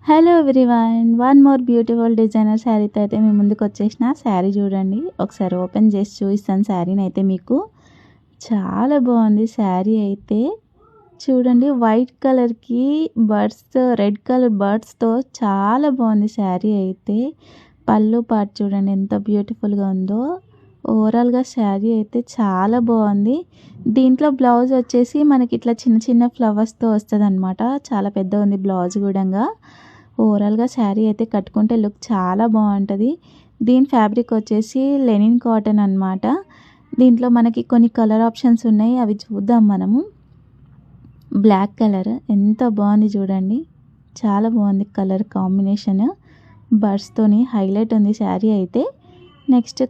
Hello everyone, one more beautiful designer శారీతో అయితే మీ ముందుకు వచ్చేసిన. శారీ చూడండి, ఒకసారి ఓపెన్ చేసి చూపిస్తాను శారీని అయితే మీకు. చాలా బాగుంది శారీ అయితే. చూడండి, వైట్ కలర్కి బర్డ్స్తో, రెడ్ కలర్ బర్డ్స్తో చాలా బాగుంది శారీ అయితే. పళ్ళు పార్ట్ చూడండి ఎంత బ్యూటిఫుల్గా ఉందో. ఓవరాల్గా శారీ అయితే చాలా బాగుంది. దీంట్లో బ్లౌజ్ వచ్చేసి మనకి ఇట్లా చిన్న చిన్న ఫ్లవర్స్తో వస్తుంది అనమాట. చాలా పెద్ద ఉంది బ్లౌజ్ కూడా. ఓవరాల్గా శారీ అయితే కట్టుకుంటే లుక్ చాలా బాగుంటుంది. దీని ఫ్యాబ్రిక్ వచ్చేసి లెనిన్ కాటన్ అనమాట. దీంట్లో మనకి కొన్ని కలర్ ఆప్షన్స్ ఉన్నాయి, అవి చూద్దాం మనము. బ్లాక్ కలర్ ఎంత బాగుంది చూడండి, చాలా బాగుంది కలర్ కాంబినేషన్. బర్డ్స్తోని హైలైట్ ఉంది శారీ అయితే. Next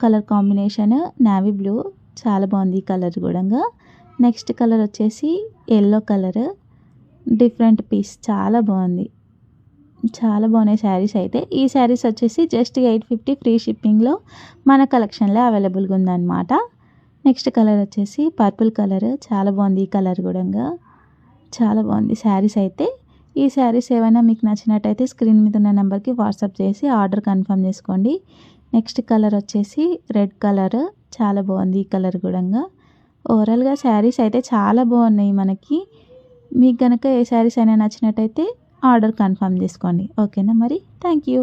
colour combination navy blue, చాలా బాగుంది ఈ కలర్ కూడా. నెక్స్ట్ కలర్ వచ్చేసి ఎల్లో కలర్, డిఫరెంట్ పీస్, చాలా బాగుంది. చాలా బాగున్నాయి శారీస్ అయితే. ఈ శారీస్ వచ్చేసి జస్ట్ 850 ఫ్రీ షిప్పింగ్లో మన కలెక్షన్లో అవైలబుల్గా ఉందన్నమాట. నెక్స్ట్ కలర్ వచ్చేసి పర్పుల్ కలర్, చాలా బాగుంది ఈ కలర్ కూడా. చాలా బాగుంది శారీస్ అయితే. ఈ శారీస్ ఏమైనా మీకు నచ్చినట్టయితే స్క్రీన్ మీద ఉన్న నెంబర్కి వాట్సాప్ చేసి ఆర్డర్ కన్ఫర్మ్ చేసుకోండి. నెక్స్ట్ కలర్ వచ్చేసి రెడ్ కలర్, చాలా బాగుంది ఈ కలర్ కూడా. ఓవరాల్గా శారీస్ అయితే చాలా బాగున్నాయి మనకి. మీకు కనుక ఏ శారీస్ అయినా నచ్చినట్టయితే ఆర్డర్ కన్ఫర్మ్ చేసుకోండి, ఓకేనా మరి. Thank you.